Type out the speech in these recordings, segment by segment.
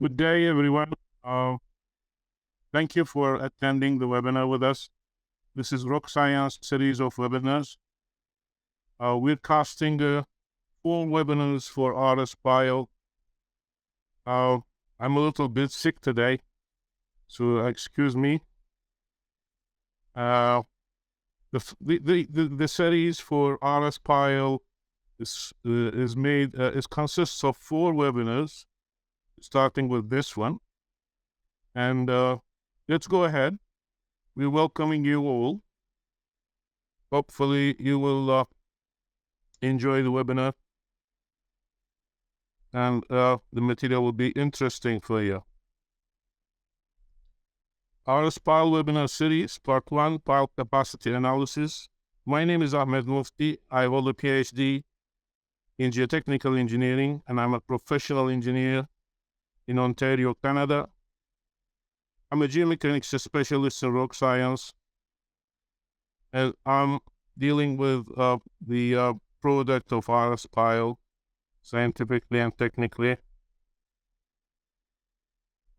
Good day, everyone. Thank you for attending the webinar with us. This is Rock Science series of webinars. We're casting 4 webinars for RSPile. I'm a little bit sick today, so excuse me. The series for RSPile consists of 4 webinars, starting with this one. And let's go ahead. We're welcoming you all. Hopefully you will enjoy the webinar and the material will be interesting for you. RSPile webinar series, part 1, pile capacity analysis. My name is Ahmed Mufty. I hold a PhD in geotechnical engineering, and I'm a professional engineer in Ontario, Canada. I'm a geomechanics specialist in rock science, and I'm dealing with the product of RSPile, scientifically and technically.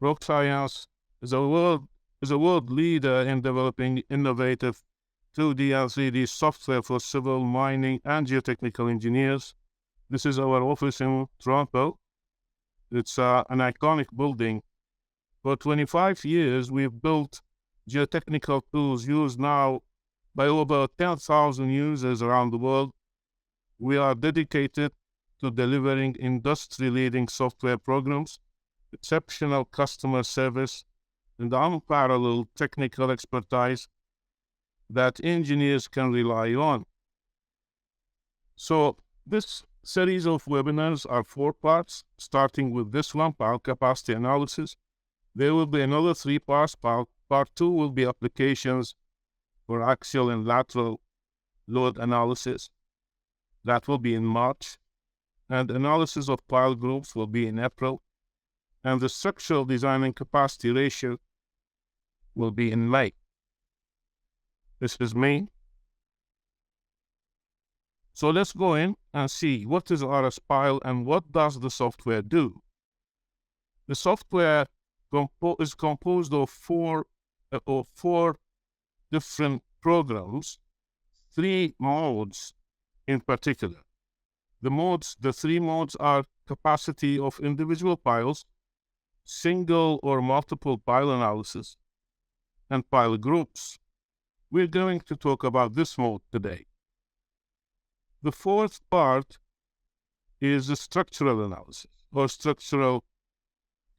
Rock science is a world leader in developing innovative 2D and 3D software for civil, mining, and geotechnical engineers. This is our office in Toronto. It's an iconic building. For 25 years, we've built geotechnical tools used now by over 10,000 users around the world. We are dedicated to delivering industry-leading software programs, exceptional customer service, and unparalleled technical expertise that engineers can rely on. So this series of webinars are 4 parts, starting with this one, pile capacity analysis. There will be another 3 parts. Part 2 will be applications for axial and lateral load analysis. That will be in March. And analysis of pile groups will be in April. And the structural design and capacity ratio will be in May. This is me. So let's go in and see what is RSPile and what does the software do. The software is composed of four different programs, 3 modes in particular. The 3 modes are capacity of individual piles, single or multiple pile analysis, and pile groups. We're going to talk about this mode today. The 4th part is the structural analysis or structural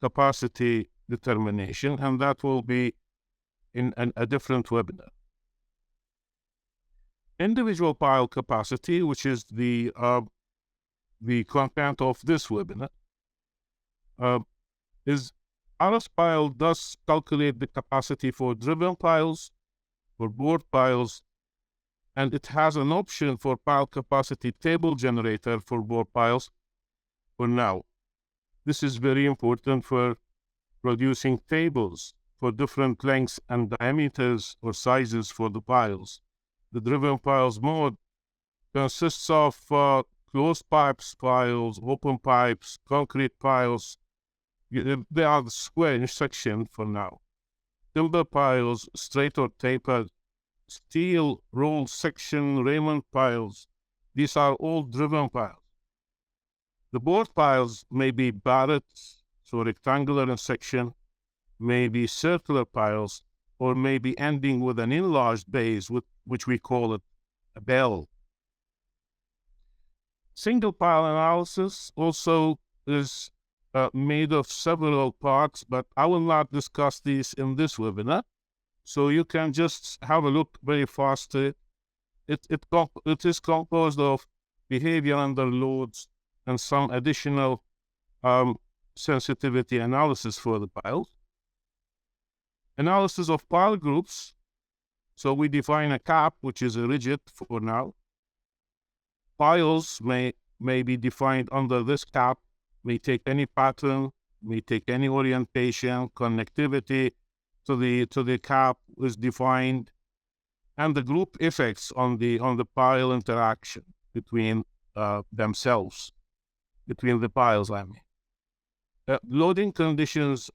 capacity determination, and that will be in a different webinar. Individual pile capacity, which is the content of this webinar, is RSPile does calculate the capacity for driven piles, for bored piles, and it has an option for pile capacity table generator for bored piles for now. This is very important for producing tables for different lengths and diameters or sizes for the piles. The driven piles mode consists of closed pipes piles, open pipes, concrete piles. They are the square in section for now. Timber piles, straight or tapered, steel roll section Raymond piles. These are all driven piles. The bored piles may be barred, so rectangular in section, may be circular piles, or may be ending with an enlarged base, which we call it a bell. Single pile analysis also is made of several parts, but I will not discuss these in this webinar. So you can just have a look very fast. It is composed of behavior under loads and some additional sensitivity analysis for the piles. Analysis of pile groups. So we define a cap, which is a rigid for now. Piles may be defined under this cap, may take any pattern, may take any orientation, connectivity to the cap is defined, and the group effects on the pile interaction between themselves, between the piles, I mean. Loading conditions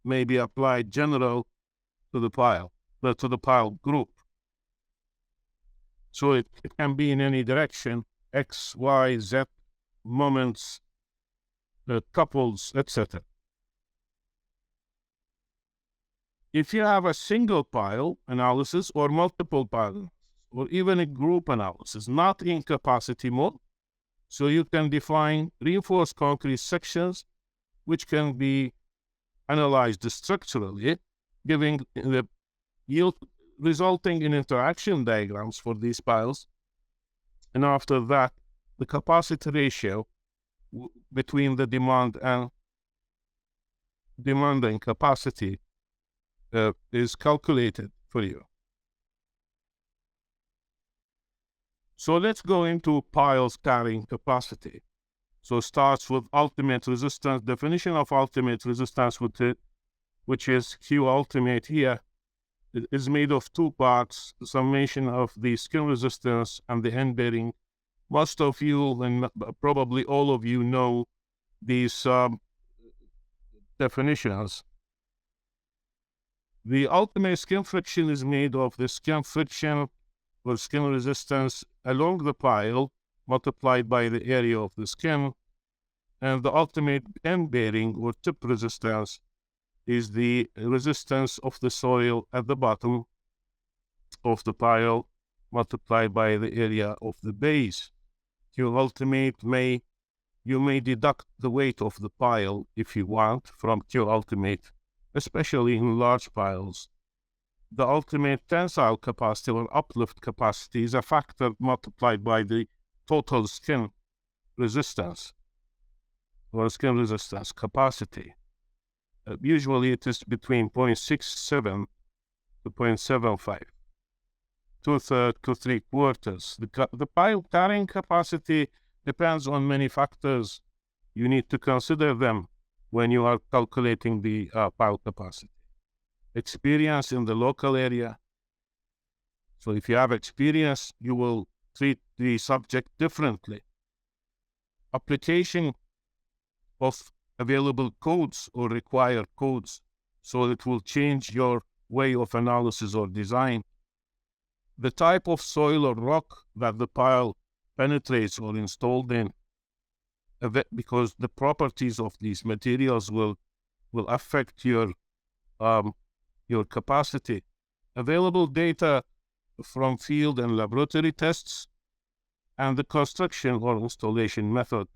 may be applied general to the pile group. So it can be in any direction, X, Y, Z, moments, couples, etc. If you have a single pile analysis or multiple piles, or even a group analysis, not in capacity mode, so you can define reinforced concrete sections which can be analyzed structurally, giving the yield resulting in interaction diagrams for these piles. And after that, the capacity ratio between the demand and capacity is calculated for you. So let's go into piles carrying capacity. So it starts with ultimate resistance. Definition of ultimate resistance, which is Q ultimate here. It is made of two parts, the summation of the skin resistance and the end bearing. Most of you, and probably all of you, know these definitions. The ultimate skin friction is made of the skin friction or skin resistance along the pile multiplied by the area of the skin, and the ultimate end bearing or tip resistance is the resistance of the soil at the bottom of the pile multiplied by the area of the base. Q ultimate you may deduct the weight of the pile if you want from Q ultimate, especially in large piles. The ultimate tensile capacity or uplift capacity is a factor multiplied by the total skin resistance or skin resistance capacity. Usually it is between 0.67 to 0.75, 2/3 to 3/4. The pile carrying capacity depends on many factors. You need to consider them when you are calculating the pile capacity. Experience in the local area. So if you have experience, you will treat the subject differently. Application of available codes or required codes, so it will change your way of analysis or design. The type of soil or rock that the pile penetrates or installed in, because the properties of these materials will affect your capacity. Available data from field and laboratory tests, and the construction or installation method.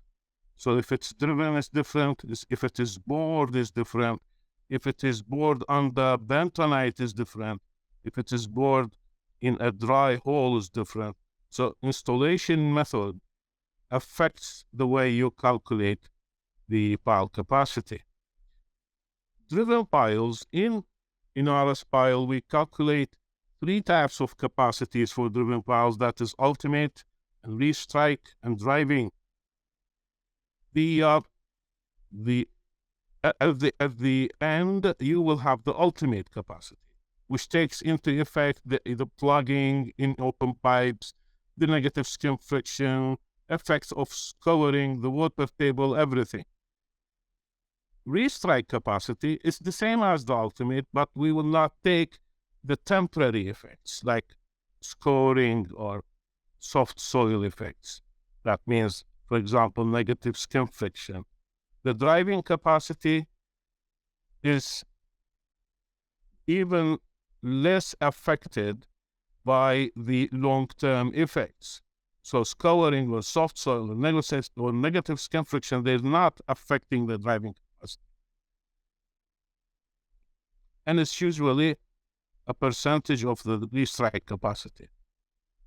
So if it's driven, it's different. If it is bored, it's different. If it is bored under bentonite, it's different. If it is bored in a dry hole, it's different. So installation method affects the way you calculate the pile capacity. Driven piles, in RSPile, we calculate three types of capacities for driven piles, that is ultimate and restrike and driving. At the end, you will have the ultimate capacity, which takes into effect the plugging in open pipes, the negative skin friction, effects of scouring, the water table, everything. Restrike capacity is the same as the ultimate, but we will not take the temporary effects like scouring or soft soil effects. That means, for example, negative skin friction. The driving capacity is even less affected by the long-term effects. So scouring or soft soil or negative skin friction, they're not affecting the driving capacity. And it's usually a percentage of the restrike capacity,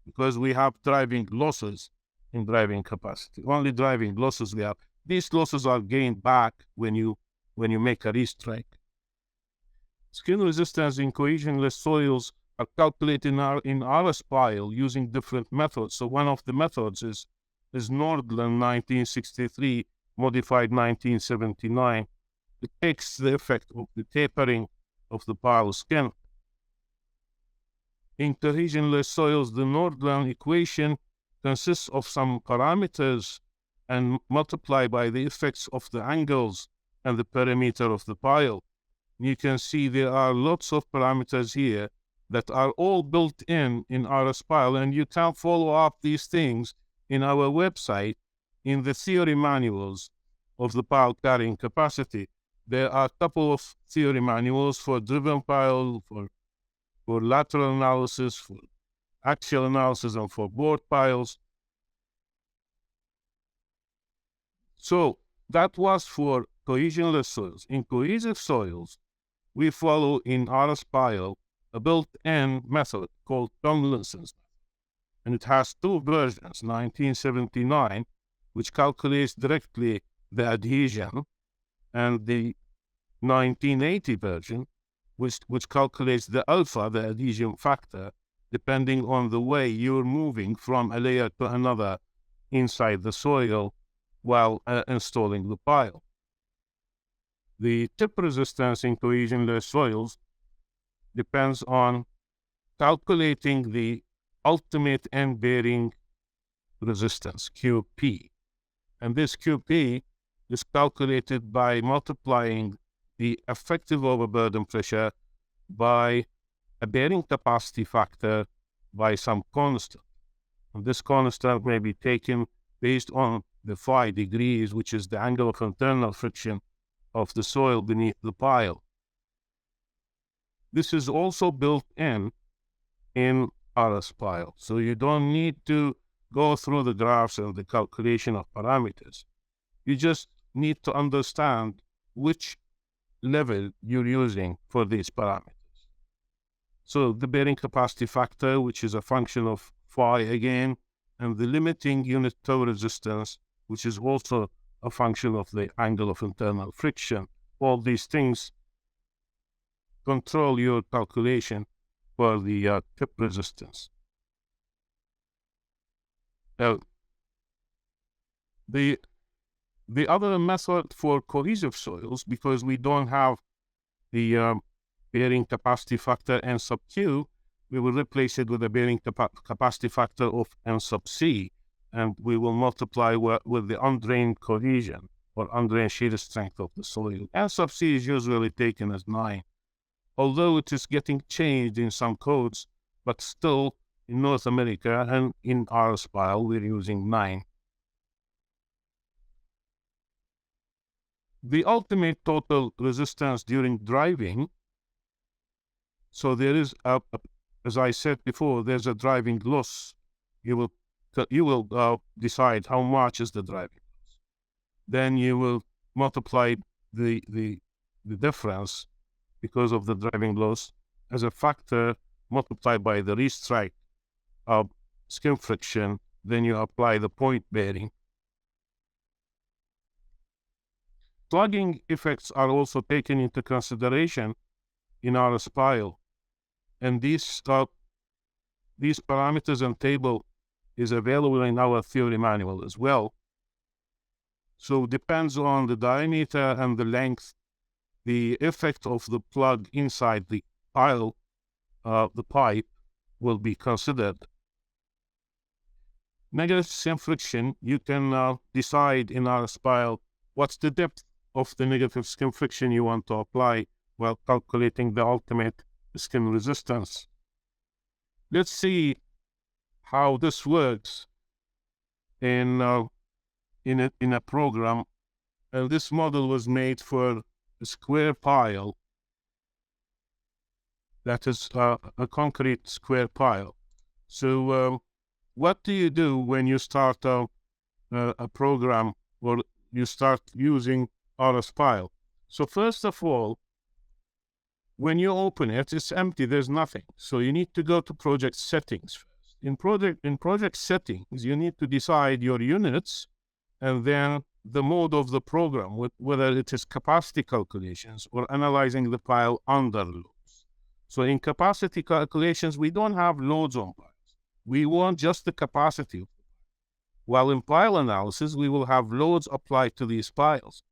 because we have driving losses in driving capacity. Only driving losses we have. These losses are gained back when you make a restrike. Skin resistance in cohesionless soils are calculated in RSPile using different methods. So one of the methods is Nordland 1963, modified 1979. It takes the effect of the tapering of the pile skin. In cohesionless soils, the Nordland equation consists of some parameters and multiplied by the effects of the angles and the perimeter of the pile. You can see there are lots of parameters here that are all built in RSPile, and you can follow up these things in our website in the theory manuals of the pile carrying capacity. There are a couple of theory manuals for driven pile, for lateral analysis, for axial analysis, and for board piles. So that was for cohesionless soils. In cohesive soils, we follow in RSPile a built-in method called Tomlinson's, and it has two versions: 1979, which calculates directly the adhesion, and the 1980 version, which calculates the alpha, the adhesion factor, depending on the way you're moving from a layer to another inside the soil while installing the pile. The tip resistance in cohesionless soils depends on calculating the ultimate end bearing resistance, QP. And this QP is calculated by multiplying the effective overburden pressure by a bearing capacity factor by some constant. And this constant may be taken based on the phi degrees, which is the angle of internal friction of the soil beneath the pile. This is also built in RSPile, so you don't need to go through the graphs and the calculation of parameters. You just need to understand which level you're using for these parameters. So the bearing capacity factor, which is a function of phi again, and the limiting unit toe resistance, which is also a function of the angle of internal friction. All these things control your calculation for the tip resistance. The other method for cohesive soils, because we don't have the bearing capacity factor N sub Q, we will replace it with a bearing capacity factor of N sub C, and we will multiply with the undrained cohesion or undrained shear strength of the soil. N sub C is usually taken as 9, although it is getting changed in some codes, but still in North America and in RSPile we're using 9. The ultimate total resistance during driving, so there is as I said before, there's a driving loss. You will decide how much is the driving loss. Then you will multiply the difference because of the driving loss as a factor multiplied by the restrike of skin friction. Then you apply the point bearing. Plugging effects are also taken into consideration in RSPile, and these parameters and table is available in our theory manual as well. So depends on the diameter and the length, the effect of the plug inside the pile, the pipe, will be considered. Negative skin friction, you can decide in RSPile what's the depth of the negative skin friction you want to apply while calculating the ultimate skin resistance. Let's see how this works in a program. And this model was made for a square pile, that is a concrete square pile. So what do you do when you start a program or you start using RSPile? So first of all, when you open it, it's empty, there's nothing. So you need to go to project settings first. In project settings, you need to decide your units and then the mode of the program, whether it is capacity calculations or analyzing the pile under loads. So in capacity calculations, we don't have loads on piles. We want just the capacity. While in pile analysis, we will have loads applied to these piles.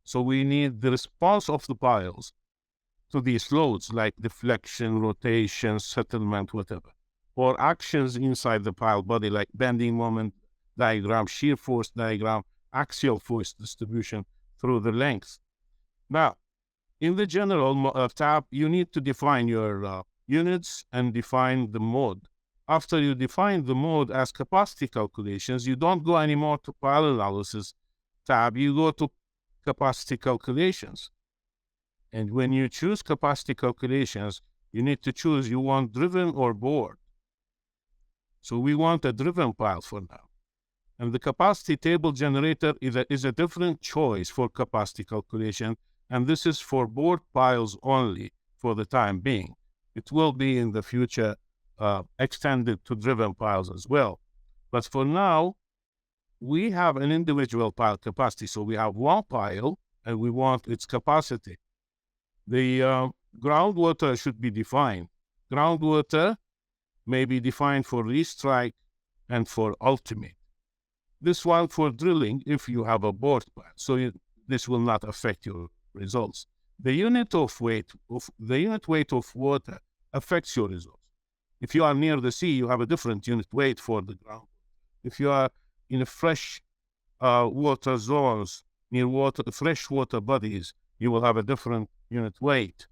So we need the response of the piles to these loads, like deflection, rotation, settlement, whatever, or actions inside the pile body, like bending moment diagram, shear force diagram, axial force distribution through the length. Now, in the general tab, you need to define your units and define the mode. After you define the mode as capacity calculations, you don't go anymore to pile analysis tab, you go to capacity calculations. And when you choose capacity calculations, you need to choose you want driven or board. So we want a driven pile for now. And the capacity table generator is a different choice for capacity calculation. And this is for board piles only for the time being. It will be in the future extended to driven piles as well. But for now, we have an individual pile capacity. So we have one pile and we want its capacity. The groundwater should be defined. Groundwater may be defined for restrike and for ultimate. This one for drilling if you have a board pile. So this will not affect your results. The unit weight of water affects your results. If you are near the sea, you have a different unit weight for the ground. If you are in a fresh water zones, near fresh water bodies, you will have a different unit weight.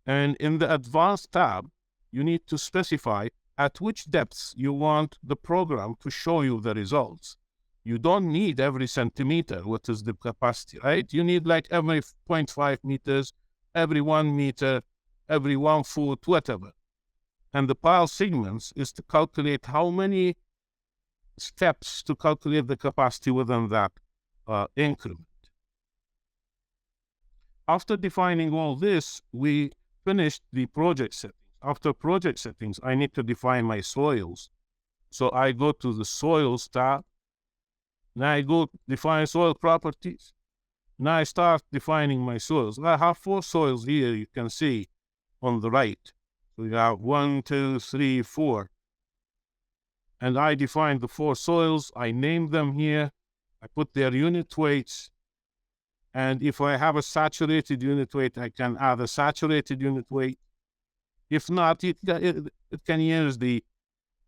And in the advanced tab, you need to specify at which depths you want the program to show you the results. You don't need every centimeter, what is the capacity, right? You need like every 0.5 meters, every 1 meter, every 1 foot, whatever. And the pile segments is to calculate how many steps to calculate the capacity within that increment. After defining all this, we finished the project settings. After project settings, I need to define my soils. So I go to the soils tab. Now I go define soil properties. Now I start defining my soils. I have 4 soils here, you can see on the right. So you have 1, 2, 3, 4. And I define the 4 soils. I name them here. I put their unit weights. And if I have a saturated unit weight, I can add a saturated unit weight. If not, it can use the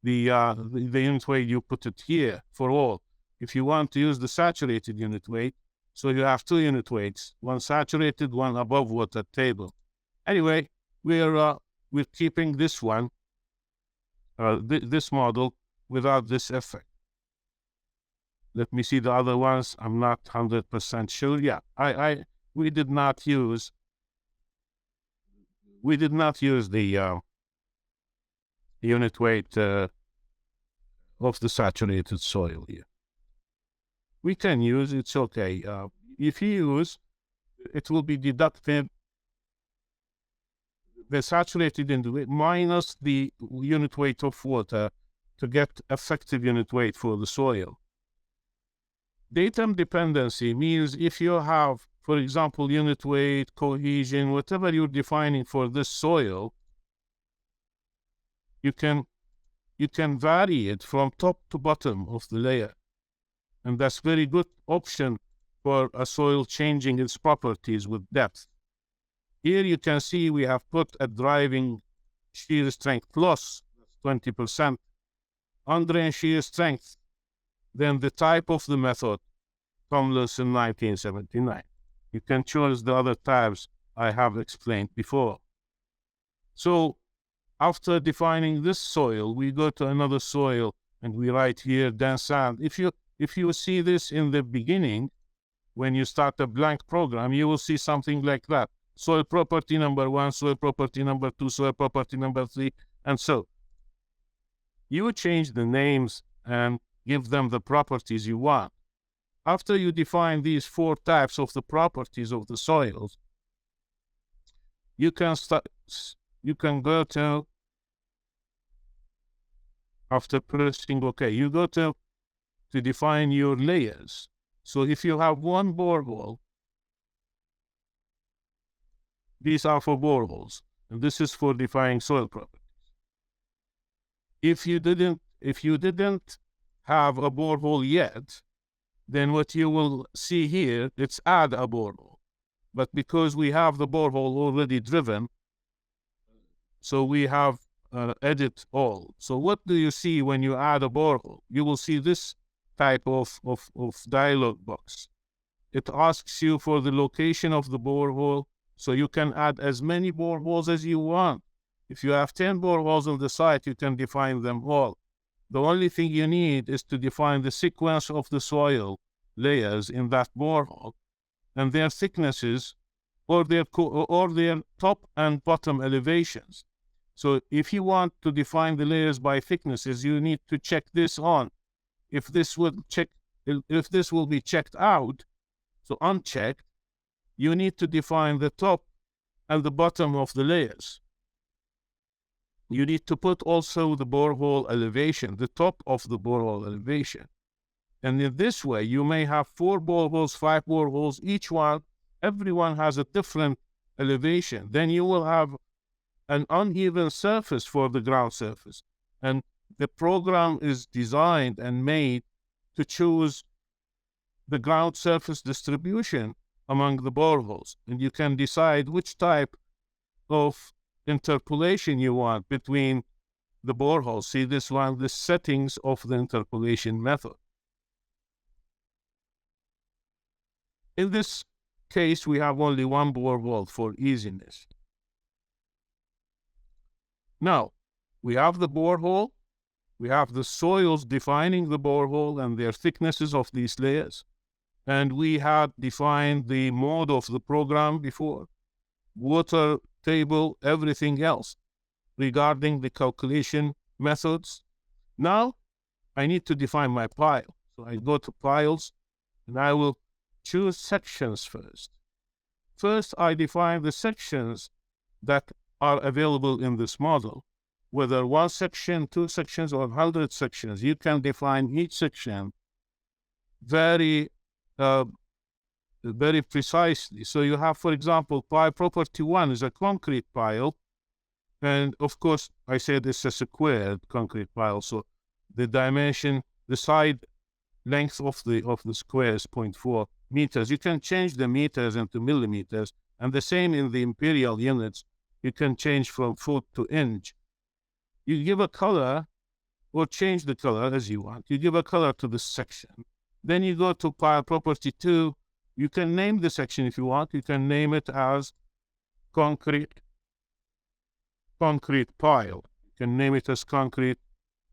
unit weight you put it here for all. If you want to use the saturated unit weight, so you have 2 unit weights, one saturated, one above water table. Anyway, we're keeping this one, this model without this effect. Let me see the other ones. I'm not 100% sure. Yeah, we did not use the unit weight of the saturated soil here. We can use, it's okay. If you use, it will be deducted the saturated unit weight minus the unit weight of water to get effective unit weight for the soil. Datum dependency means if you have, for example, unit weight, cohesion, whatever you're defining for this soil, you can vary it from top to bottom of the layer. And that's very good option for a soil changing its properties with depth. Here you can see we have put a driving shear strength plus 20%, undrained shear strength, then the type of the method, Tomlinson 1979. You can choose the other types I have explained before. So after defining this soil, we go to another soil and we write here dense sand. If you see this in the beginning, when you start a blank program, you will see something like that. Soil property number 1, soil property number 2, soil property number 3, and so. You change the names and give them the properties you want. After you define these 4 types of the properties of the soils, you can go to, after pressing OK, you go to define your layers. So if you have one borehole, these are for boreholes, and this is for defining soil properties. If you didn't have a borehole yet, then what you will see here, it's add a borehole. But because we have the borehole already driven, so we have edit all. So what do you see when you add a borehole? You will see this type of dialog box. It asks you for the location of the borehole, so you can add as many boreholes as you want. If you have 10 boreholes on the site, you can define them all. The only thing you need is to define the sequence of the soil layers in that borehole and their thicknesses or their top and bottom elevations. So if you want to define the layers by thicknesses, you need to check this on. If this will be checked out, so unchecked, you need to define the top and the bottom of the layers. You need to put also the borehole elevation, the top of the borehole elevation. And in this way, you may have 4 boreholes, 5 boreholes, everyone has a different elevation. Then you will have an uneven surface for the ground surface. And the program is designed and made to choose the ground surface distribution among the boreholes. And you can decide which type of interpolation you want between the boreholes. See this one, the settings of the interpolation method. In this case, we have only one borehole for easiness. Now, we have the borehole, we have the soils defining the borehole and their thicknesses of these layers, and we had defined the mode of the program before, water table, everything else regarding the calculation methods. Now, I need to define my pile. So I go to piles, and I will choose sections first. First, I define the sections that are available in this model, whether 1 section, 2 sections, or 100 sections. You can define each section very precisely. So you have, for example, pile property 1 is a concrete pile. And of course, I said it's a squared concrete pile. So the dimension, the side length of the square is 0.4 meters. You can change the meters into millimeters. And the same in the imperial units. You can change from foot to inch. You give a color or change the color as you want. You give a color to the section. Then you go to pile property 2. You can name the section if you want. You can name it as concrete pile. You can name it as concrete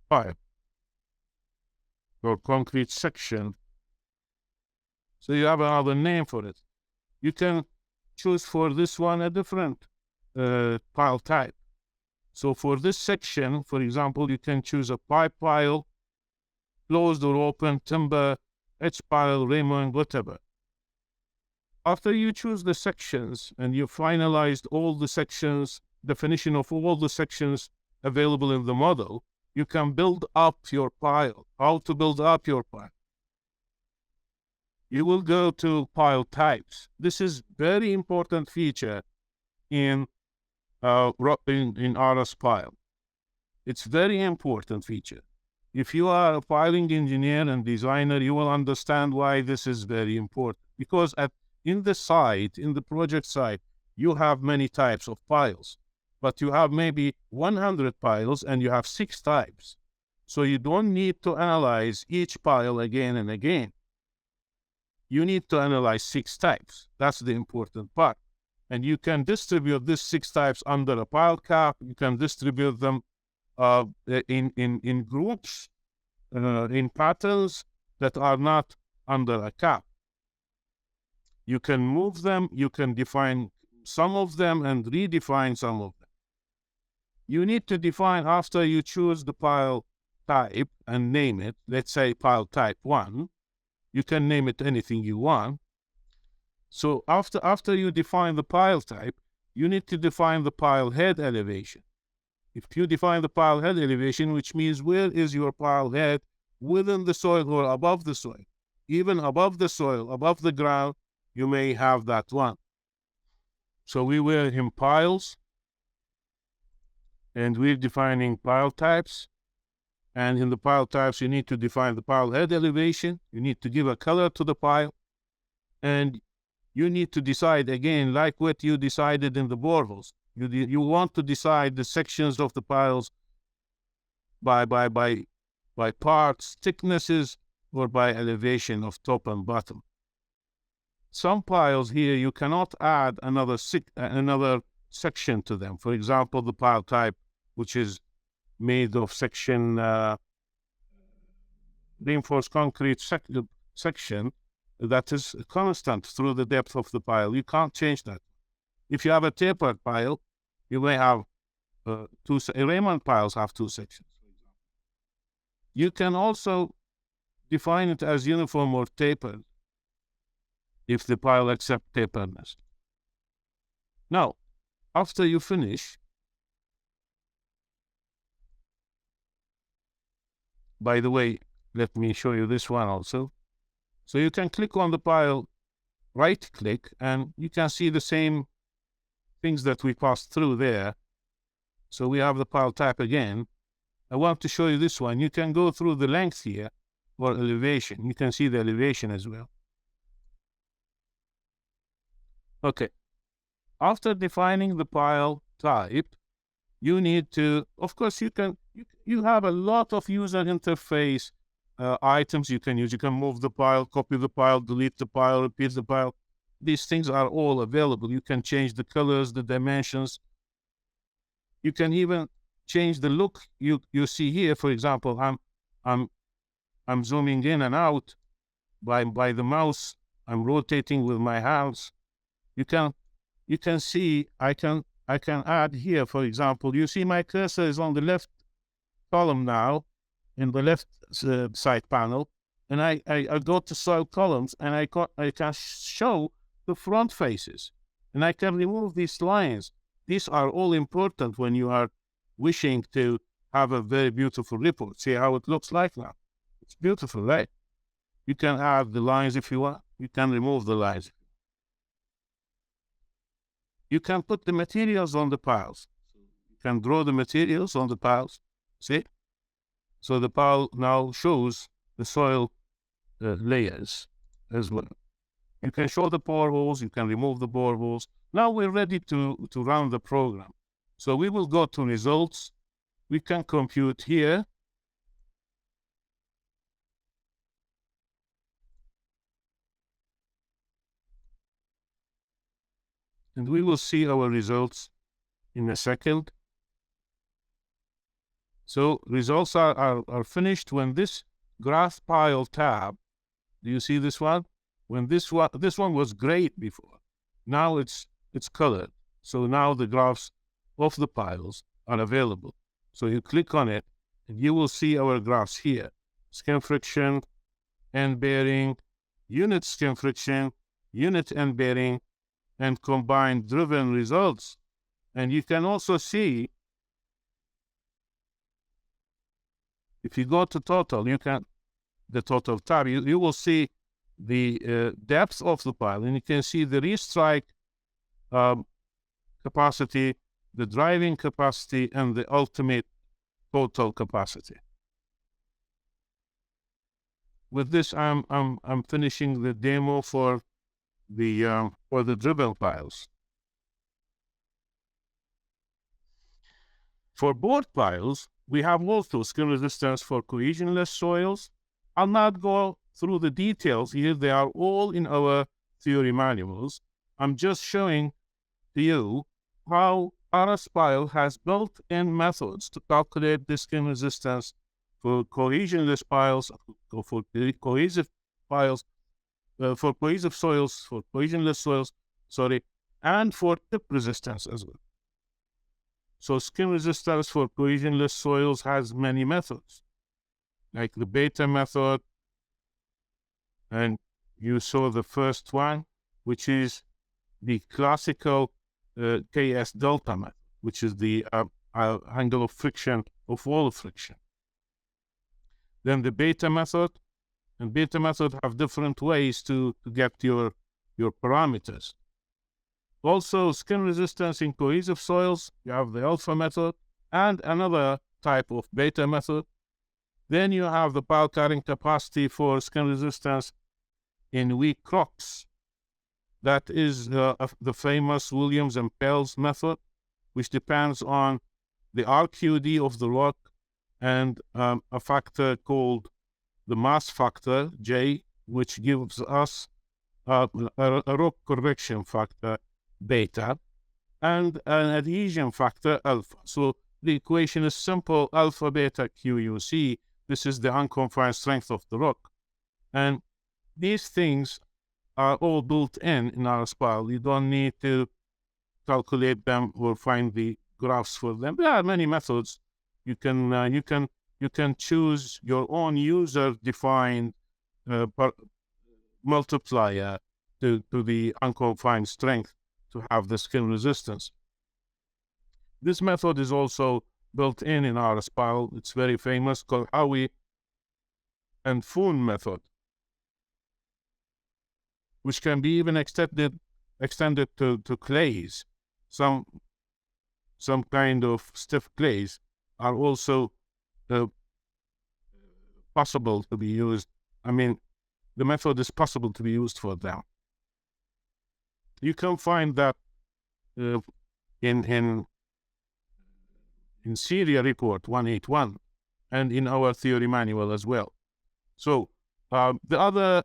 pile or concrete section. So you have another name for it. You can choose for this one a different pile type. So for this section, for example, you can choose a pipe pile, closed or open, timber, edge pile, Raymond, whatever. After you choose the sections and you finalized all the sections, definition of all the sections available in the model, you can build up your pile. How to build up your pile? You will go to pile types. This is very important feature in RSPile. It's very important feature. If you are a piling engineer and designer, you will understand why this is very important. Because in the project site, you have many types of piles, but you have maybe 100 piles and you have 6 types. So you don't need to analyze each pile again and again. You need to analyze 6 types. That's the important part. And you can distribute these 6 types under a pile cap. You can distribute them in groups, in patterns that are not under a cap. You can move them, you can define some of them and redefine some of them. You need to define, after you choose the pile type and name it, let's say pile type 1, you can name it anything you want. So after you define the pile type, you need to define the pile head elevation. If you define the pile head elevation, which means where is your pile head, within the soil or above the soil. Even above the soil, above the ground, you may have that one. So we were in piles, and we're defining pile types. And in the pile types, you need to define the pile head elevation. You need to give a color to the pile. And you need to decide, again, like what you decided in the boreholes. You want to decide the sections of the piles by parts, thicknesses, or by elevation of top and bottom. some piles here, you cannot add another section to them. For example, the pile type, which is made of section reinforced concrete section that is constant through the depth of the pile. You can't change that. If you have a tapered pile, you may have Raymond piles have two sections. You can also define it as uniform or tapered if the pile accepts taperedness. Now, after you finish, by the way, let me show you this one also. So you can click on the pile, right-click, and you can see the same things that we passed through there. So we have the pile type again. I want to show you this one. You can go through the length here or elevation. You can see the elevation as well. Okay. After defining the pile type, you need to, of course, you have a lot of user interface items you can use. You can move the pile, copy the pile, delete the pile, repeat the pile. These things are all available. You can change the colors, the dimensions. You can even change the look. You see here, for example, I'm zooming in and out by the mouse. I'm rotating with my hands. You can see I can add here, for example. You see my cursor is on the left column now, in the left side panel, and I go to soil columns, and I can show the front faces, and I can remove these lines. These are all important when you are wishing to have a very beautiful report. See how it looks like now? It's beautiful, right? You can add the lines if you want. You can remove the lines. You can put the materials on the piles. You can draw the materials on the piles. See? So the pile now shows the soil layers as well. You can show the boreholes. You can remove the boreholes. Now we're ready to run the program. So we will go to results. We can compute here. And we will see our results in a second. So results are finished when this graph pile tab, do you see this one? When this one was great before. Now it's colored. So now the graphs of the piles are available. So you click on it, and you will see our graphs here. Skin friction, end bearing, unit skin friction, unit end bearing, and combined driven results. And you can also see, if you go to total, the total tab, you will see the depth of the pile, and you can see the restrike capacity, the driving capacity, and the ultimate total capacity. With this, I'm finishing the demo for the driven piles. For board piles, we have also skin resistance for cohesionless soils. I'll not go through the details here. They are all in our theory manuals. I'm just showing to you how RSPile has built-in methods to calculate the skin resistance for cohesionless piles, for cohesive piles, for cohesive soils, for cohesionless soils, and for tip resistance as well. So skin resistance for cohesionless soils has many methods, like the beta method, and you saw the first one, which is the classical KS delta method, which is the angle of friction of wall friction. Then the beta method, and beta method have different ways to get your parameters. Also, skin resistance in cohesive soils, you have the alpha method and another type of beta method. Then you have the pile carrying capacity for skin resistance in weak rocks. That is the famous Williams and Pell's method, which depends on the RQD of the rock and a factor called the mass factor, J, which gives us a rock correction factor beta, and an adhesion factor alpha. So the equation is simple: alpha beta QUC. This is the unconfined strength of the rock. And these things are all built in RSPile. You don't need to calculate them or find the graphs for them. There are many methods. You can choose your own user-defined multiplier to the unconfined strength to have the skin resistance. This method is also built in RSPile. It's very famous, called Howie and Foon method, which can be even extended to clays. Some kind of stiff clays are also possible to be used. I mean, the method is possible to be used for them. You can find that in Syria report 181 and in our theory manual as well. So the other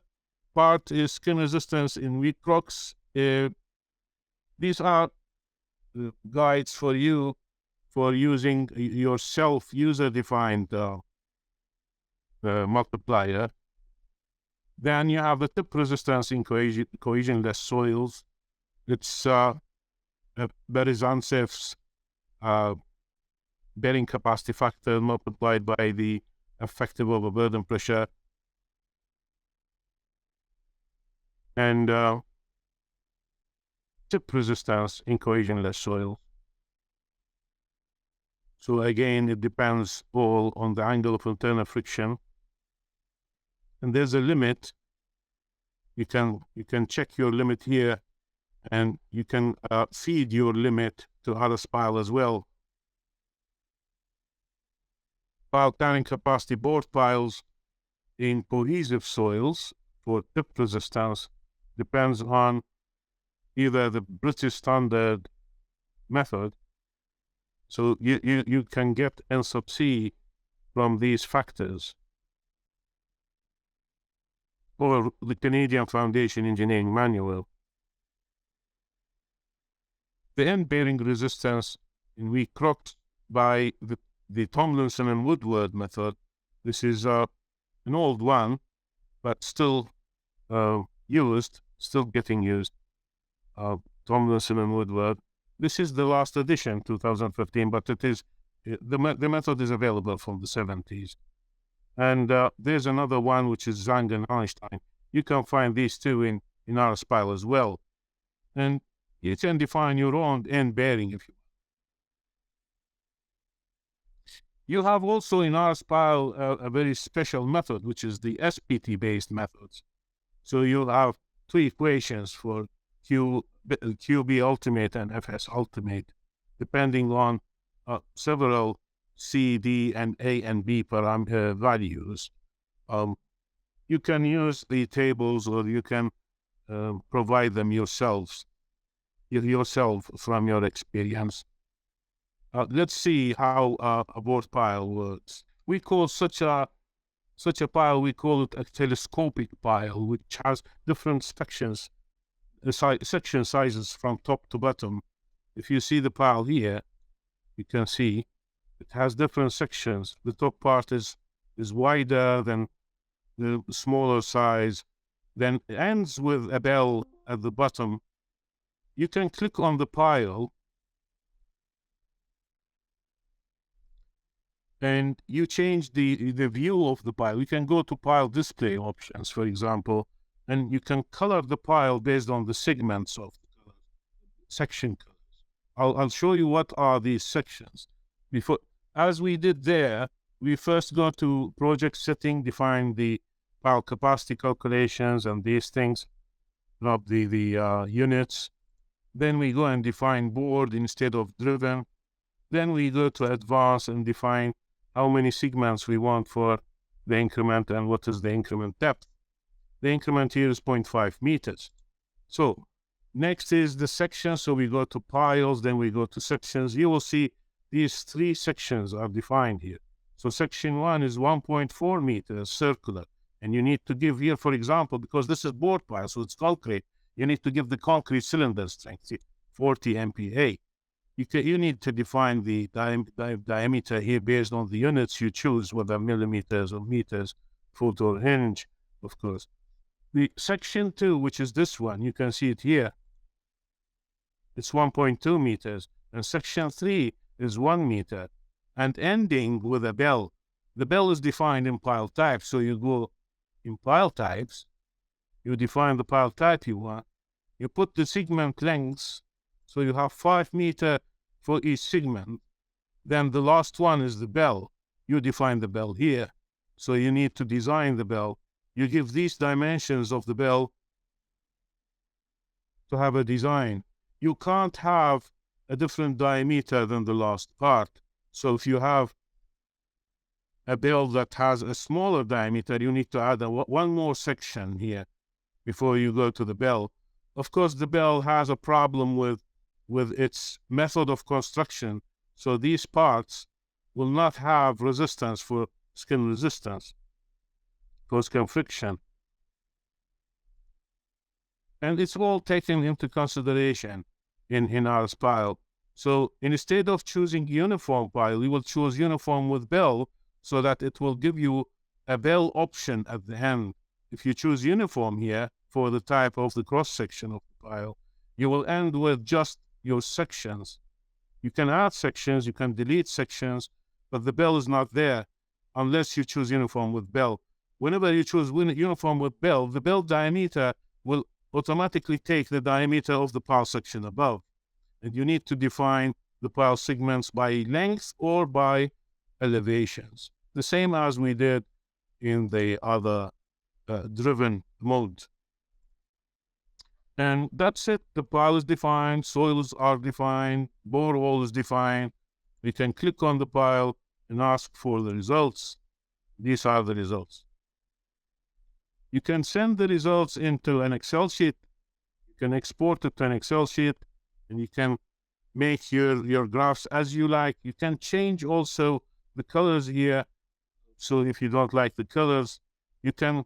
part is skin resistance in weak rocks. These are guides for you for using your user-defined multiplier. Then you have the tip resistance in cohesionless soils. It's Berizantsev's bearing capacity factor multiplied by the effective overburden pressure. And tip resistance in cohesionless soil. So again, it depends all on the angle of internal friction. And there's a limit. You can check your limit here, and you can feed your limit to RSPile as well. Pile carrying capacity board piles in cohesive soils for tip resistance depends on either the British standard method. So you can get N sub C from these factors, or the Canadian Foundation Engineering Manual. The end bearing resistance in weak rocks by the Tomlinson and Woodward method. This is an old one, but still getting used. Tomlinson and Woodward. This is the last edition, 2015, but it is the method is available from the 70s. And there's another one, which is Zhang and Einstein. You can find these two in RSPile as well. And you can define your own end bearing if you want. You have also in RSPile a very special method, which is the SPT-based methods. So you'll have two equations for QB ultimate and FS ultimate, depending on several C, D, and A and B parameter values. You can use the tables, or you can provide them yourself from your experience. Let's see how a board pile works. We call such a pile, we call it a telescopic pile, which has different sections, section sizes from top to bottom. If you see the pile here, you can see it has different sections. The top part is wider than the smaller size, then it ends with a bell at the bottom. You can click on the pile and you change the view of the pile. You can go to pile display options, for example, and you can color the pile based on the segments of the colors, section colors. I'll show you what are these sections. Before, as we did there, we first go to project setting, define the pile capacity calculations and these things, drop the units. Then we go and define board instead of driven. Then we go to advanced and define how many segments we want for the increment and what is the increment depth. The increment here is 0.5 meters. So next is the section. So we go to piles, then we go to sections. You will see these three sections are defined here. So section 1 is 1.4 meters circular. And you need to give here, for example, because this is board pile, so it's concrete, you need to give the concrete cylinder strength, 40 MPa. You need to define the diameter here based on the units you choose, whether millimeters or meters, foot or inch, of course. The section 2, which is this one, you can see it here, it's 1.2 meters, and section 3 is 1 meter, and ending with a bell. The bell is defined in pile type, so you go in pile types, you define the pile type you want, you put the segment lengths, so you have 5 meters for each segment. Then the last one is the bell. You define the bell here, so you need to design the bell. You give these dimensions of the bell to have a design. You can't have a different diameter than the last part. So if you have a bell that has a smaller diameter, you need to add one more section here before you go to the bell. Of course, the bell has a problem with its method of construction. So these parts will not have resistance for skin resistance, for skin friction. And it's all taken into consideration in RSPile. So instead of choosing uniform pile, you will choose uniform with bell, so that it will give you a bell option at the end. If you choose uniform here for the type of the cross section of the pile, you will end with just your sections. You can add sections, you can delete sections, but the bell is not there unless you choose uniform with bell. Whenever you choose uniform with bell, the bell diameter will automatically take the diameter of the pile section above. And you need to define the pile segments by length or by elevations, the same as we did in the other driven mode. And that's it. The pile is defined, soils are defined, borehole is defined. We can click on the pile and ask for the results. These are the results. You can send the results into an Excel sheet. You can export it to an Excel sheet, and you can make your graphs as you like. You can change also the colors here. So if you don't like the colors, you can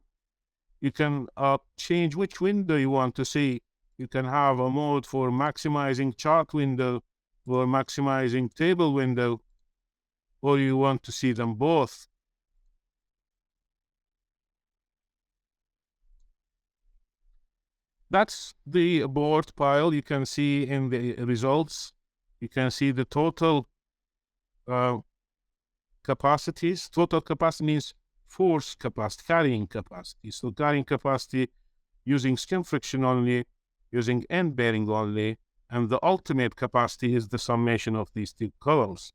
change which window you want to see. You can have a mode for maximizing chart window or maximizing table window, or you want to see them both. That's the board pile. You can see in the results, you can see the total capacities. Total capacity means force capacity, carrying capacity. So carrying capacity using skin friction only, using end bearing only, and the ultimate capacity is the summation of these two columns.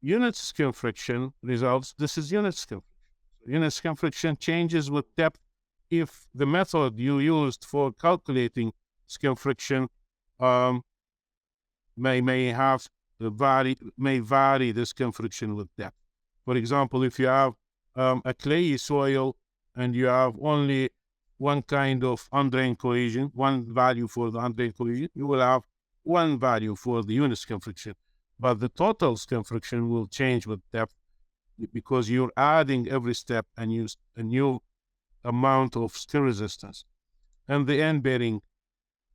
Unit skin friction results, this is unit skin friction. Unit skin friction changes with depth if the method you used for calculating skin friction may vary the skin friction with depth. For example, if you have a clayey soil and you have only one kind of undrained cohesion, one value for the undrained cohesion, you will have one value for the unit skin friction. But the total skin friction will change with depth because you're adding every step a new amount of skin resistance. And the end bearing,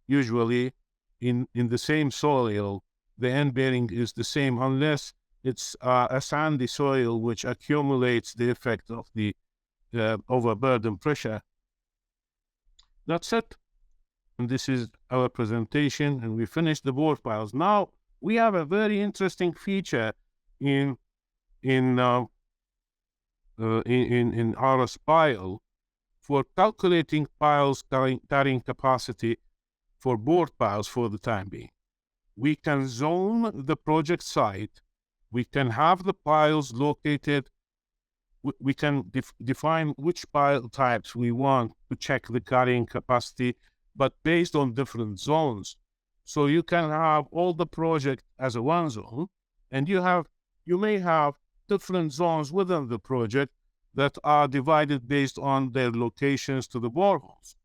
usually in the same soil, the end bearing is the same unless it's a sandy soil which accumulates the effect of the overburden pressure. That's it. And this is our presentation, and we finished the board piles. Now we have a very interesting feature in RSPile for calculating piles carrying capacity for board piles for the time being. We can zone the project site. We can have the piles located. We can define which pile types we want to check the carrying capacity, but based on different zones. So you can have all the project as a one zone, and you may have different zones within the project that are divided based on their locations to the boreholes.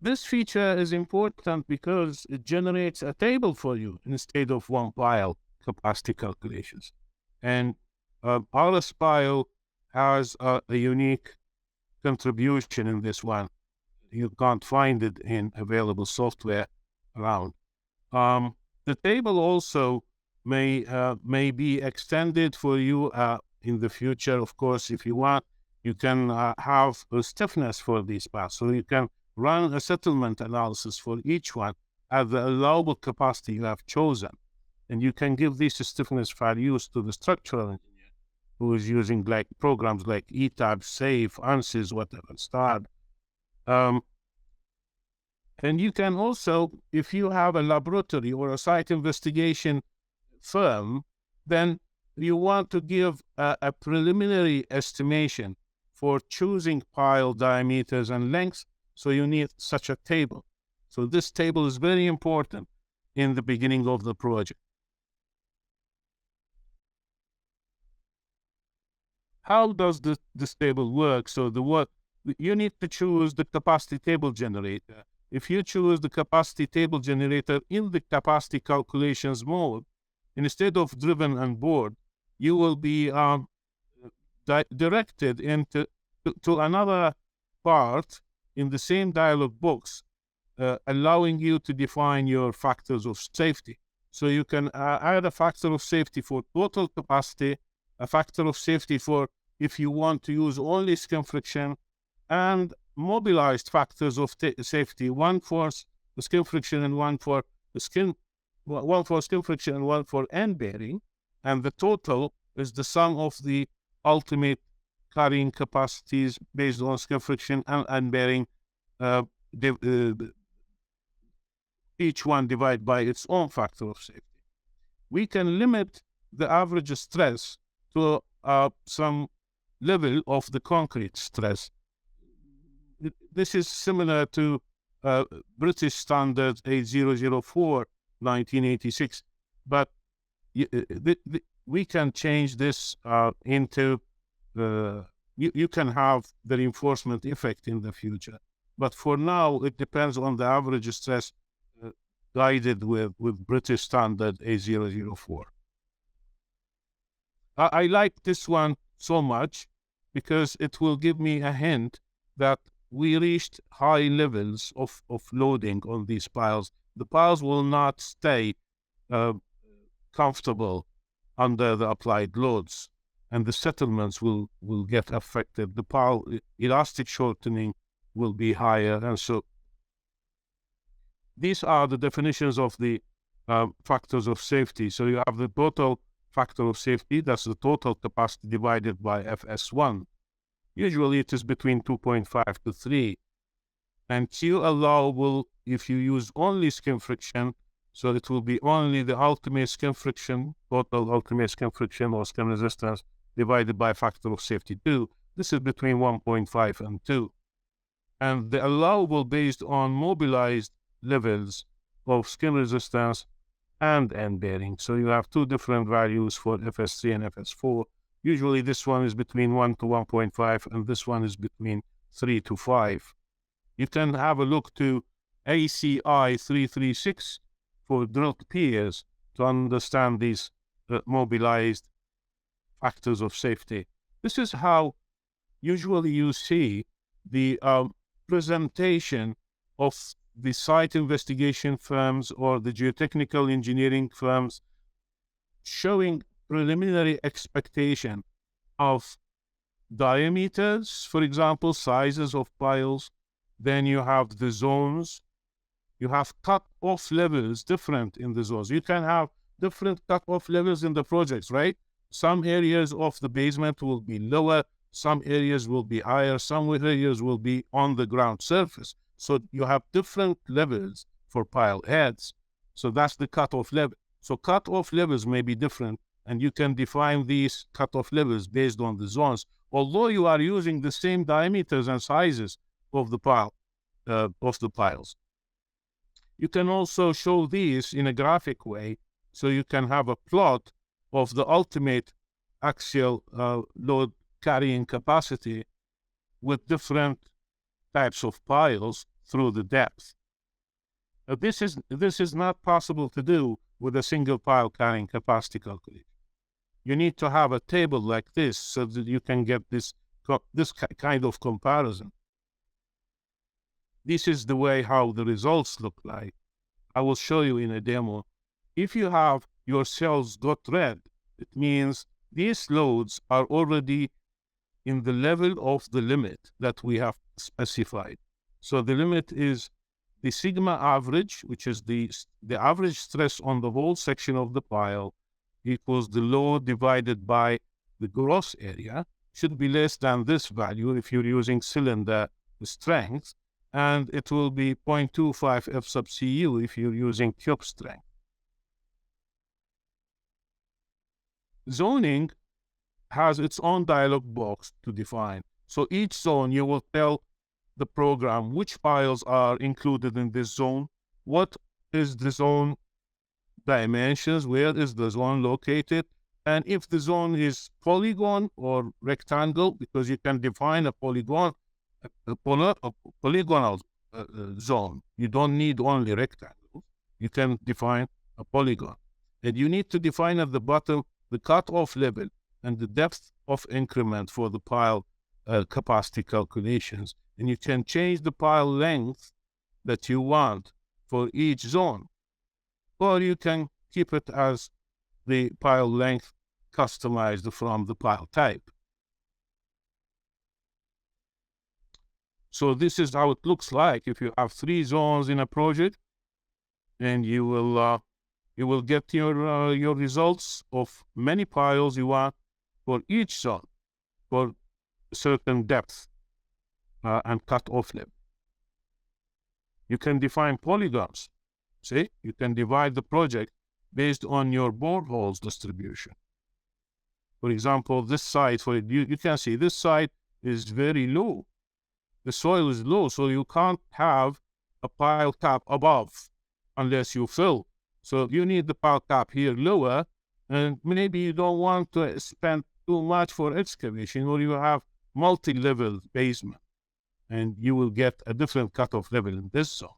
This feature is important because it generates a table for you instead of one pile capacity calculations. And RSPile has a unique contribution in this one. You can't find it in available software around. The table also may be extended for you in the future. Of course, if you want, you can have a stiffness for these paths. So you can run a settlement analysis for each one at the allowable capacity you have chosen. And you can give these stiffness values to the structural engineer who is using like programs like ETAB, SAFE, ANSYS, whatever, STAR. And you can also, if you have a laboratory or a site investigation firm, then you want to give a preliminary estimation for choosing pile diameters and lengths. So you need such a table. So this table is very important in the beginning of the project. How does this table work? So you need to choose the capacity table generator. If you choose the capacity table generator in the capacity calculations mode, instead of driven and bored, you will be directed into to another part in the same dialog box, allowing you to define your factors of safety. So you can add a factor of safety for total capacity, a factor of safety for if you want to use only skin friction, and mobilized factors of safety, one for skin friction and one for skin friction and one for end bearing, and the total is the sum of the ultimate carrying capacities based on skin friction and end bearing, each one divided by its own factor of safety. We can limit the average stress to some level of the concrete stress. This is similar to British Standard 8004, 1986, but we can change this into, you can have the reinforcement effect in the future. But for now, it depends on the average stress guided with British Standard A004. I like this one so much because it will give me a hint that we reached high levels of loading on these piles. The piles will not stay comfortable under the applied loads, and the settlements will get affected. The pile elastic shortening will be higher, and so these are the definitions of the factors of safety. So you have the total factor of safety, that's the total capacity divided by FS1. Usually it is between 2.5 to 3. And Q allowable if you use only skin friction, so it will be only the ultimate skin friction, total ultimate skin friction or skin resistance divided by factor of safety 2. This is between 1.5 and 2. And the allowable based on mobilized levels of skin resistance and end bearing. So you have two different values for FS3 and FS4. Usually this one is between 1 to 1.5 and this one is between 3 to 5. You can have a look to ACI 336 for drilled piers to understand these mobilized factors of safety. This is how usually you see the presentation of the site investigation firms or the geotechnical engineering firms showing preliminary expectation of diameters, for example, sizes of piles. Then you have the zones. You have cut-off levels different in the zones. You can have different cut-off levels in the projects, right? Some areas of the basement will be lower, some areas will be higher, some areas will be on the ground surface. So you have different levels for pile heads. So that's the cut-off level. So cut-off levels may be different, and you can define these cut-off levels based on the zones, although you are using the same diameters and sizes of the pile, of the piles. You can also show these in a graphic way, so you can have a plot of the ultimate axial load carrying capacity with different types of piles through the depth. This is not possible to do with a single pile carrying capacity calculation. You need to have a table like this so that you can get this kind of comparison. This is the way how the results look like. I will show you in a demo. If you have your cells got red, it means these loads are already in the level of the limit that we have specified. So the limit is the sigma average, which is the average stress on the whole section of the pile, equals the load divided by the gross area, should be less than this value if you're using cylinder strength, and it will be 0.25 F sub Cu if you're using cube strength. Zoning has its own dialog box to define. So each zone, you will tell the program which piles are included in this zone, what is the zone dimensions, where is the zone located, and if the zone is polygon or rectangle, because you can define a polygonal zone. You don't need only rectangles. You can define a polygon. And you need to define at the bottom the cutoff level and the depth of increment for the pile capacity calculations. And you can change the pile length that you want for each zone. Or you can keep it as the pile length customized from the pile type. So this is how it looks like if you have 3 zones in a project, and you will get your results of many piles you want for each zone for certain depth and cut-off level. You can define polygons. See, you can divide the project based on your boreholes distribution. For example, this side, you can see this side is very low. The soil is low, so you can't have a pile cap above unless you fill. So you need the pile cap here lower, and maybe you don't want to spend too much for excavation, or you have multi-level basement, and you will get a different cutoff level in this zone.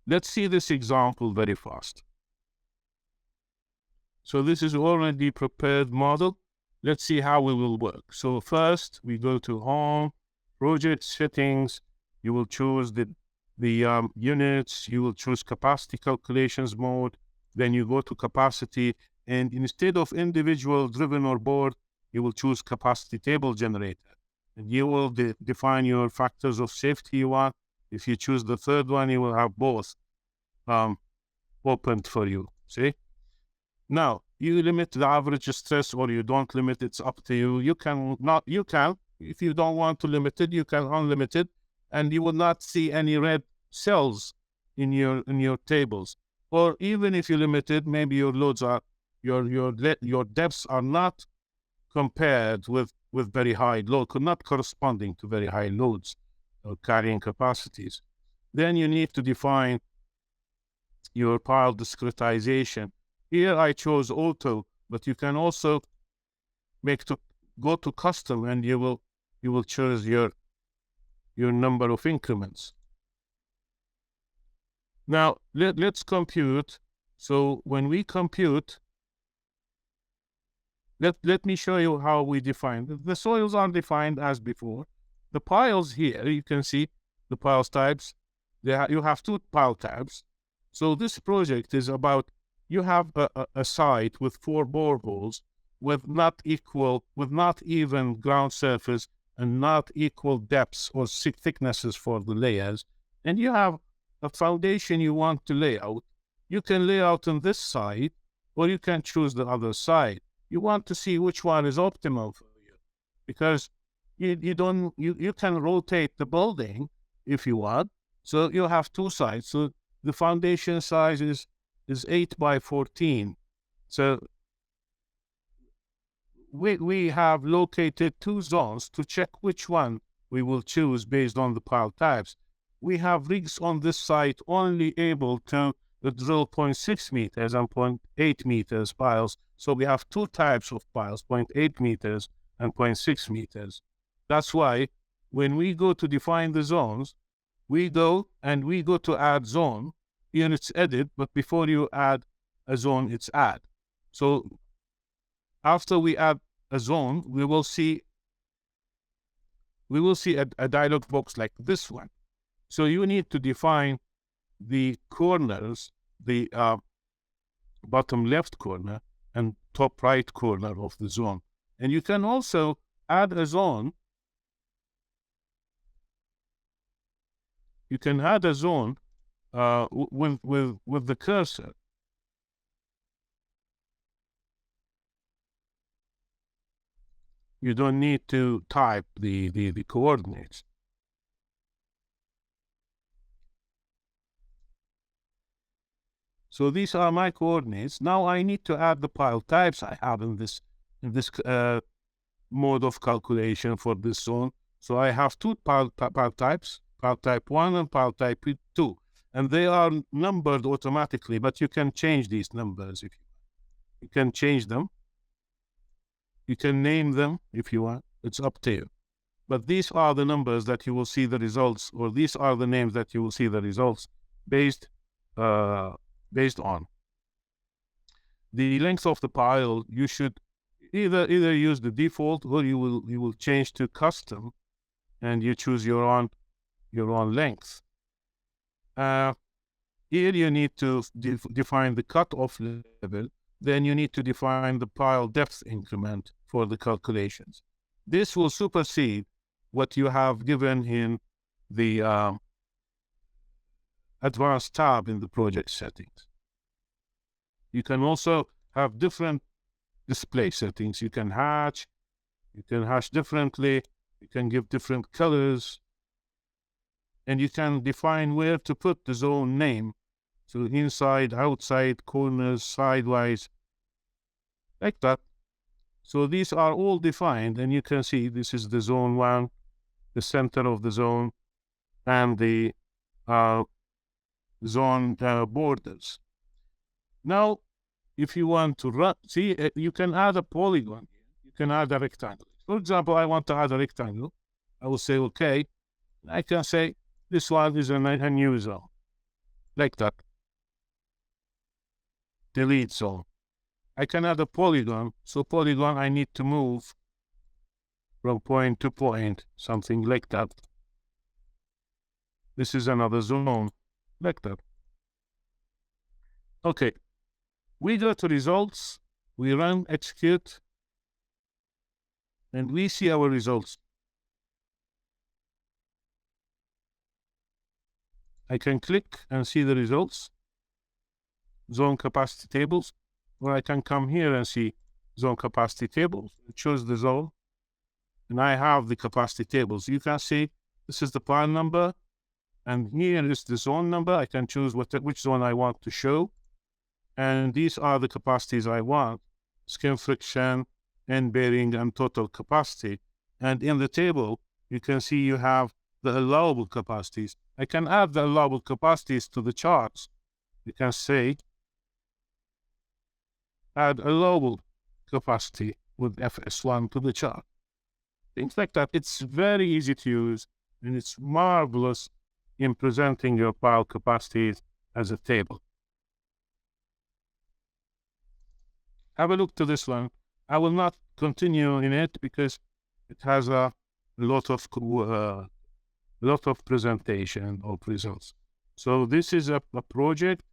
Let's see this example very fast. So this is already prepared model. Let's see how it will work. So first, we go to Home, Project Settings. You will choose the units. You will choose Capacity Calculations mode. Then you go to Capacity, and instead of individual driven or board, you will choose Capacity Table Generator. And you will define your factors of safety you want. If you choose the third one, you will have both opened for you. See? Now, you limit the average stress or you don't limit, it's up to you. You can, if you don't want to limit it, you can unlimit it, and you will not see any red cells in your tables. Or even if you limit it, maybe your loads are, your depths are not compared with very high load, not corresponding to very high loads or carrying capacities. Then you need to define your pile discretization. Here I chose auto, but you can also go to custom, and you will choose your number of increments. Now let's compute. So when we compute, let me show you how we define. The soils are defined as before. The piles here, you can see the piles types. You have 2 pile types. So this project is about, you have a site with 4 boreholes with not even ground surface and not equal depths or thicknesses for the layers. And you have a foundation you want to lay out. You can lay out on this side, or you can choose the other side. You want to see which one is optimal for you, because you can rotate the building if you want. So you have 2 sides. So the foundation size is 8 by 14. So we have located 2 zones to check which one we will choose based on the pile types. We have rigs on this site only able to drill 0.6 meters and 0.8 meters piles. So we have 2 types of piles, 0.8 meters and 0.6 meters. That's why when we go to define the zones, we go to add zone. Here it's edit, but before you add a zone, it's add. So after we add a zone, we will see we will see a dialog box like this one. So you need to define the corners, the bottom left corner and top right corner of the zone. And you can also add a zone. You can add a zone with the cursor. You don't need to type the coordinates. So these are my coordinates. Now I need to add the pile types I have in this mode of calculation for this zone. So I have two pile types, pile type 1 and pile type 2. And they are numbered automatically, but you can change these numbers if you can change them. You can name them if you want. It's up to you. But these are the numbers that you will see the results, or these are the names that you will see the results based on. The length of the pile, you should either use the default, or you will change to custom, and you choose your own length. Here you need to define the cutoff level. Then you need to define the pile depth increment for the calculations. This will supersede what you have given in the advanced tab in the project settings. You can also have different display settings. You can hatch differently, you can give different colors, and you can define where to put the zone name. So inside, outside, corners, sidewise, like that. So these are all defined, and you can see this is the zone 1, the center of the zone, and the zone borders. Now, if you want to see, you can add a polygon. You can add a rectangle. For example, I want to add a rectangle. I will say, okay. I can say, this one is a new zone, like that. Delete zone. I can add a polygon. So polygon, I need to move from point to point, something like that. This is another zone, like that. Okay. We go to results, we run execute, and we see our results. I can click and see the results, zone capacity tables, or I can come here and see zone capacity tables. Choose the zone, and I have the capacity tables. You can see this is the pile number, and here is the zone number. I can choose which zone I want to show. And these are the capacities I want: skin friction, end bearing, and total capacity. And in the table, you can see you have the allowable capacities. I can add the allowable capacities to the charts. You can say, add allowable capacity with FS1 to the chart. Things like that. It's very easy to use, and it's marvelous in presenting your pile capacities as a table. Have a look to this one. I will not continue in it because it has a lot of presentation of results. So this is a project.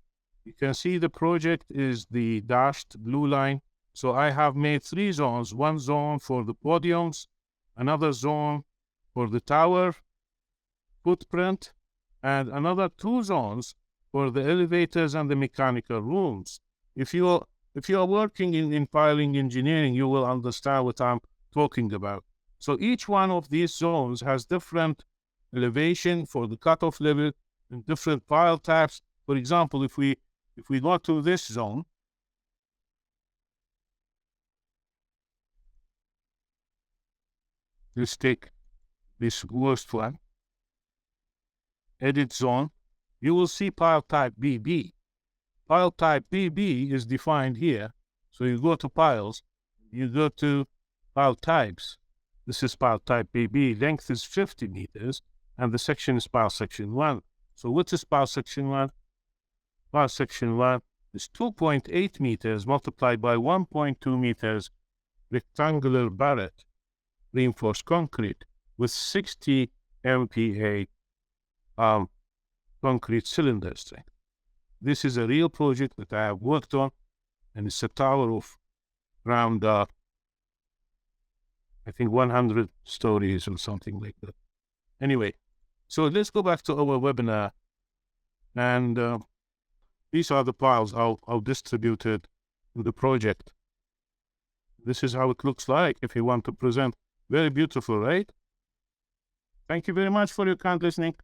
You can see the project is the dashed blue line. So I have made 3 zones: one zone for the podiums, another zone for the tower footprint, and another 2 zones for the elevators and the mechanical rooms. If you are working in piling engineering, you will understand what I'm talking about. So each one of these zones has different elevation for the cutoff level and different pile types. For example, if we go to this zone, let's take this worst one, edit zone, you will see pile type BB. Pile type BB is defined here. So you go to piles, you go to pile types. This is pile type BB. Length is 50 meters, and the section is pile section 1. So what is pile section 1? Pile section 1 is 2.8 meters multiplied by 1.2 meters rectangular barrette reinforced concrete. with 60 MPa concrete cylinder strength. This is a real project that I have worked on, and it's a tower of around, I think 100 stories or something like that. Anyway, so let's go back to our webinar, and these are the piles how distributed in the project. This is how it looks like if you want to present. Very beautiful, right? Thank you very much for your kind listening.